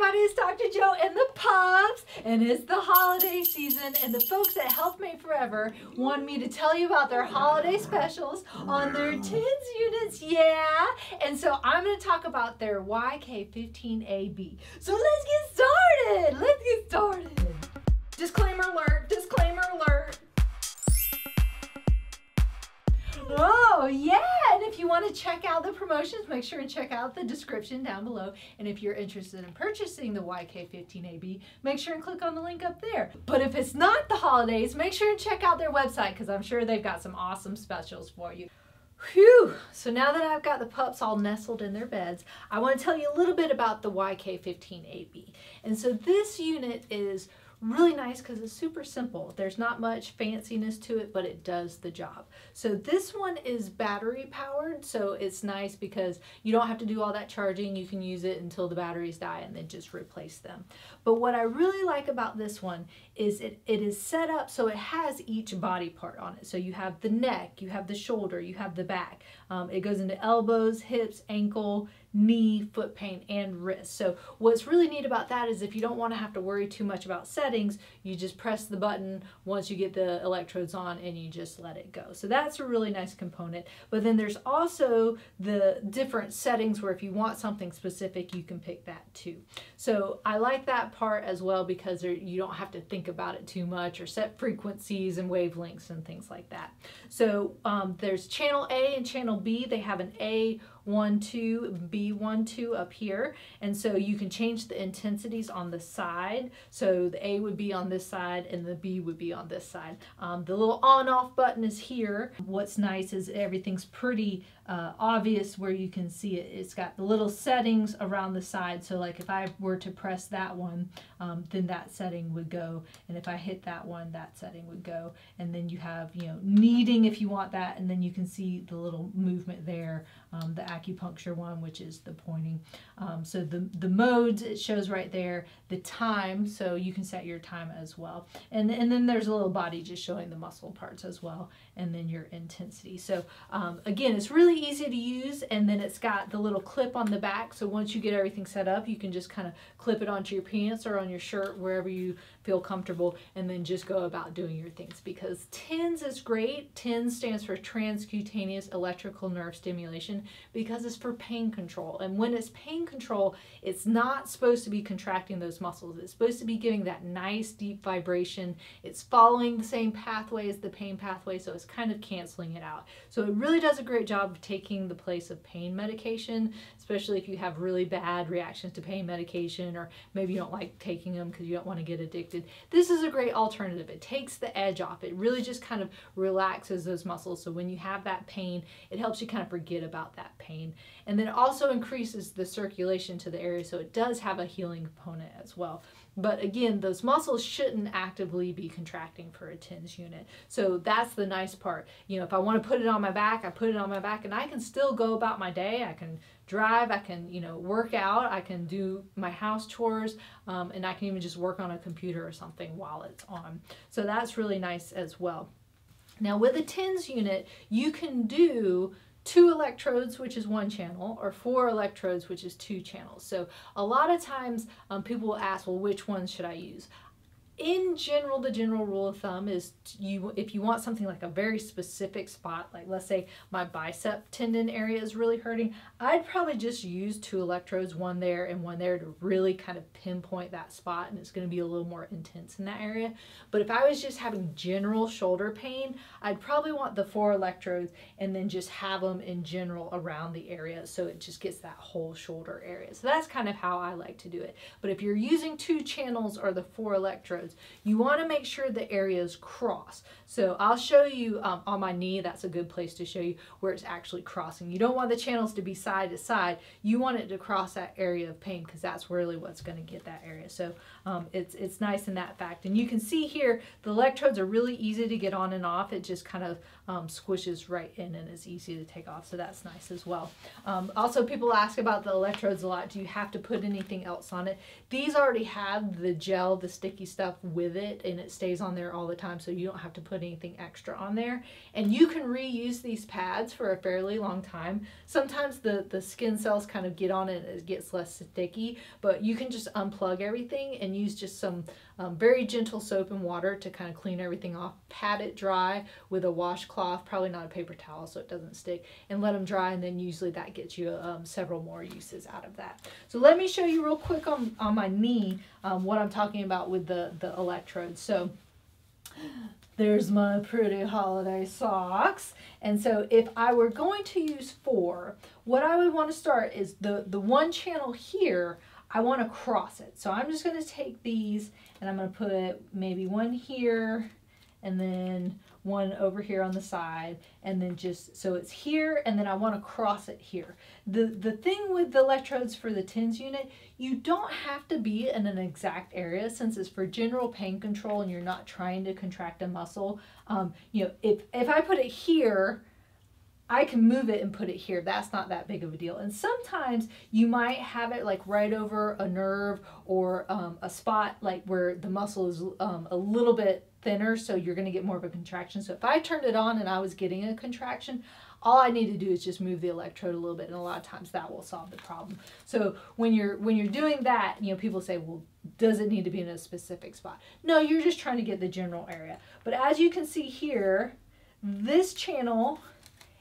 everybody, it's Dr. Joe and the pups, and it's the holiday season, and the folks at Health Made Forever want me to tell you about their holiday specials on their TENS units, yeah, and so I'm going to talk about their YK15AB. So let's get started, Disclaimer alert, disclaimer alert. Oh, yeah, and if you want to check out the promotions, make sure and check out the description down below. And if you're interested in purchasing the YK15AB, make sure and click on the link up there. But if it's not the holidays, make sure and check out their website because I'm sure they've got some awesome specials for you. Whew! So now that I've got the pups all nestled in their beds, I want to tell you a little bit about the YK15AB. And so this unit is really nice because it's super simple. There's not much fanciness to it, but it does the job. So this one is battery powered, so it's nice because you don't have to do all that charging. You can use it until the batteries die and then just replace them. But what I really like about this one is it is set up so it has each body part on it. So you have the neck, you have the shoulder, you have the back. It goes into elbows, hips, ankle, knee, foot pain, and wrist. So what's really neat about that is if you don't want to have to worry too much about settings, you just press the button once you get the electrodes on and you just let it go. So that's a really nice component. But then there's also the different settings where if you want something specific, you can pick that too. So I like that part as well because you don't have to think about it too much or set frequencies and wavelengths and things like that. So there's channel A and channel B. They have an A12, B12 up here, and so you can change the intensities on the side. So the A would be on this side and the B would be on this side. The little on-off button is here. What's nice is everything's pretty obvious where you can see it. It's got the little settings around the side, so like if I were to press that one, then that setting would go, and if I hit that one, that setting would go, and then you have, you know, kneading if you want that, and then you can see the little movement there, the acupuncture one, which is the pointing. So the modes, it shows right there, the time, so you can set your time as well, and then there's a little body just showing the muscle parts as well, and then your intensity. So again, it's really easy to use, and then it's got the little clip on the back, so once you get everything set up, you can just kind of clip it onto your pants or on your shirt, wherever you feel comfortable, and then just go about doing your things. Because TENS is great. TENS stands for transcutaneous electrical nerve stimulation because it's for pain control, and when it's pain control, it's not supposed to be contracting those muscles. It's supposed to be giving that nice deep vibration. It's following the same pathway as the pain pathway, so it's kind of canceling it out. So it really does a great job of taking the place of pain medication, especially if you have really bad reactions to pain medication, or maybe you don't like taking them because you don't want to get addicted. This is a great alternative. It takes the edge off. It really just kind of relaxes those muscles, so when you have that pain, it helps you kind of forget about that pain. And then it also increases the circulation to the area, so it does have a healing component as well. But again, those muscles shouldn't actively be contracting for a TENS unit. So that's the nice part. You know, if I want to put it on my back, I put it on my back, and I can still go about my day. I can drive, I can, you know, work out, I can do my house chores, and I can even just work on a computer or something while it's on. So that's really nice as well. Now with a TENS unit, you can do 2 electrodes, which is 1 channel, or 4 electrodes, which is 2 channels. So a lot of times people will ask, well, which ones should I use? In general, the general rule of thumb is if you want something like a very specific spot, like let's say my bicep tendon area is really hurting, I'd probably just use 2 electrodes, 1 there and 1 there, to really kind of pinpoint that spot, and it's going to be a little more intense in that area. But if I was just having general shoulder pain, I'd probably want the 4 electrodes and then just have them in general around the area, so it just gets that whole shoulder area. So that's kind of how I like to do it. But if you're using 2 channels or the 4 electrodes, you want to make sure the areas cross. So I'll show you on my knee. That's a good place to show you where it's actually crossing. You don't want the channels to be side to side. You want it to cross that area of pain because that's really what's going to get that area. So it's nice in that fact. And you can see here the electrodes are really easy to get on and off. It just kind of squishes right in and is easy to take off, so that's nice as well. Also, people ask about the electrodes a lot. Do you have to put anything else on it? These already have the gel, the sticky stuff with it, and it stays on there all the time, so you don't have to put anything extra on there. And you can reuse these pads for a fairly long time. Sometimes the skin cells kind of get on it and it gets less sticky, but you can just unplug everything and use just some very gentle soap and water to kind of clean everything off. Pat it dry with a washcloth, probably not a paper towel so it doesn't stick, and let them dry, and then usually that gets you several more uses out of that. So let me show you real quick on my knee what I'm talking about with the electrodes. So there's my pretty holiday socks. And so if I were going to use 4, what I would want to start is the one channel here, I want to cross it. So I'm just going to take these and I'm going to put maybe one here and then one over here on the side, and then just so it's here, and then I want to cross it here. The thing with the electrodes for the TENS unit, you don't have to be in an exact area since it's for general pain control and you're not trying to contract a muscle. You know, if I put it here, I can move it and put it here. That's not that big of a deal. And sometimes you might have it like right over a nerve or a spot like where the muscle is a little bit thinner, so you're going to get more of a contraction. So if I turned it on and I was getting a contraction, all I need to do is just move the electrode a little bit, and a lot of times that will solve the problem. So when you're doing that, you know, people say, well, does it need to be in a specific spot? No, you're just trying to get the general area. But as you can see here, this channel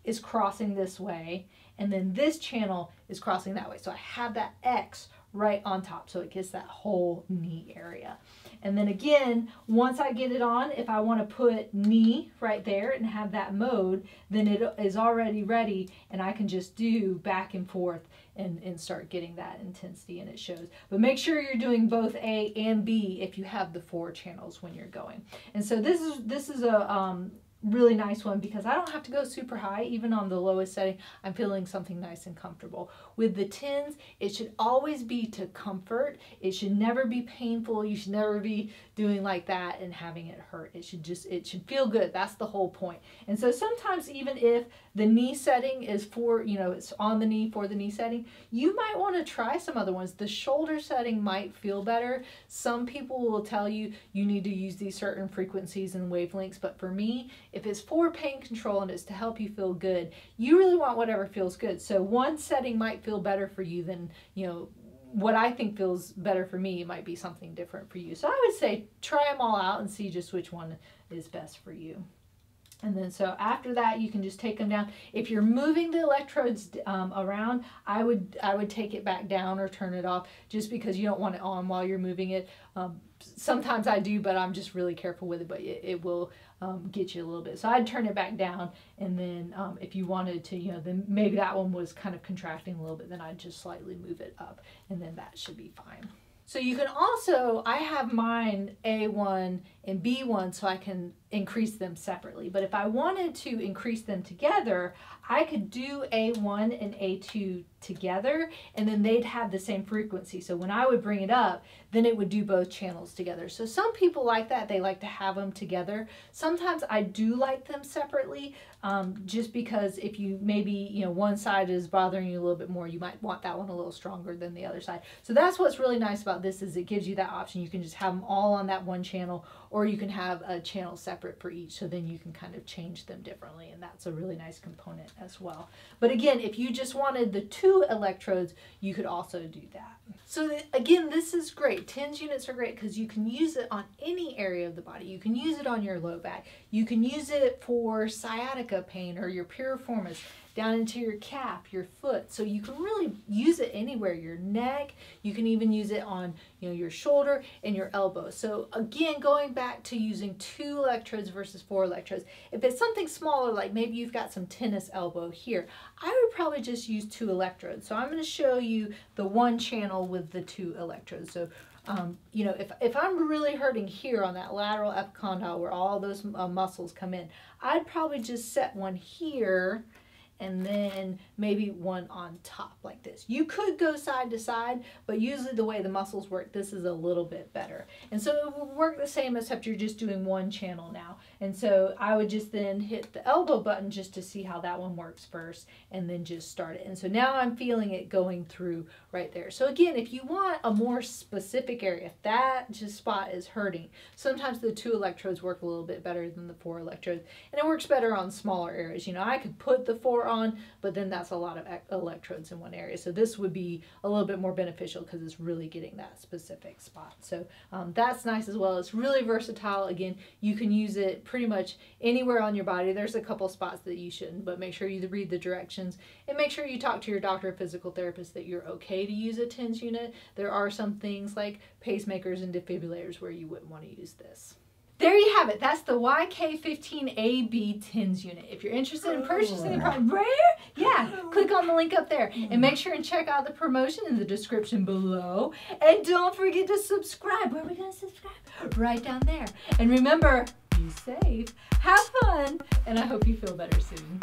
is crossing this way, and then this channel is crossing that way. So I have that X right on top, so it gets that whole knee area. And then again, once I get it on, if I want to put knee right there and have that mode, then it is already ready, and I can just do back and forth and start getting that intensity, and it shows. But make sure you're doing both A and B if you have the 4 channels when you're going. And so this is a really nice one because I don't have to go super high. Even on the lowest setting, I'm feeling something nice and comfortable. With the TENS, it should always be to comfort. It should never be painful. You should never be doing like that and having it hurt. It should feel good. That's the whole point. And so sometimes even if the knee setting is for, you know, it's on the knee for the knee setting, you might want to try some other ones. The shoulder setting might feel better. Some people will tell you you need to use these certain frequencies and wavelengths, but for me, if it's for pain control and it's to help you feel good, you really want whatever feels good. So one setting might feel better for you than, you know, what I think feels better for me might be something different for you. So I would say try them all out and see just which one is best for you. And then so after that, you can just take them down. If you're moving the electrodes around, I would take it back down or turn it off, just because you don't want it on while you're moving it. Sometimes I do, but I'm just really careful with it, but it will get you a little bit. So I'd turn it back down, and then if you wanted to, you know, then maybe that one was kind of contracting a little bit, then I'd just slightly move it up, and then that should be fine. So you can also, I have mine A1 and B1 so I can increase them separately. But if I wanted to increase them together, I could do A1 and A2 together, and then they'd have the same frequency. So when I would bring it up, then it would do both channels together. So some people like that. They like to have them together. Sometimes I do like them separately, just because if you maybe, you know, one side is bothering you a little bit more, you might want that one a little stronger than the other side. So that's what's really nice about this, is it gives you that option. You can just have them all on that one channel, or you can have a channel separate for each, so then you can kind of change them differently, and that's a really nice component as well. But again, if you just wanted the 2 electrodes, you could also do that. So again, this is great. TENS units are great because you can use it on any area of the body. You can use it on your low back. You can use it for sciatica pain or your piriformis, down into your calf, your foot. So you can really use it anywhere, your neck. You can even use it on, you know, your shoulder and your elbow. So again, going back to using 2 electrodes versus 4 electrodes, if it's something smaller, like maybe you've got some tennis elbow here, I would probably just use 2 electrodes. So I'm going to show you the one channel with the 2 electrodes. So you know, if I'm really hurting here on that lateral epicondyle where all those muscles come in, I'd probably just set one here and then maybe one on top like this. You could go side to side, but usually the way the muscles work, this is a little bit better. And so it will work the same, except you're just doing one channel now. And so I would just then hit the elbow button just to see how that one works first, and then just start it. And so now I'm feeling it going through right there. So again, if you want a more specific area, if that just spot is hurting, sometimes the 2 electrodes work a little bit better than the 4 electrodes, and it works better on smaller areas. You know, I could put the 4 on, but then that's a lot of electrodes in one area. So this would be a little bit more beneficial because it's really getting that specific spot. So that's nice as well. It's really versatile. Again, you can use it pretty much anywhere on your body. There's a couple spots that you shouldn't, but make sure you read the directions, and make sure you talk to your doctor or physical therapist that you're okay to use a TENS unit. There are some things like pacemakers and defibrillators where you wouldn't want to use this. There you have it. That's the YK15AB TENS unit. If you're interested in purchasing it, click on the link up there, and make sure and check out the promotion in the description below. And don't forget to subscribe. Where are we going to subscribe? Right down there. And remember, be safe, have fun, and I hope you feel better soon.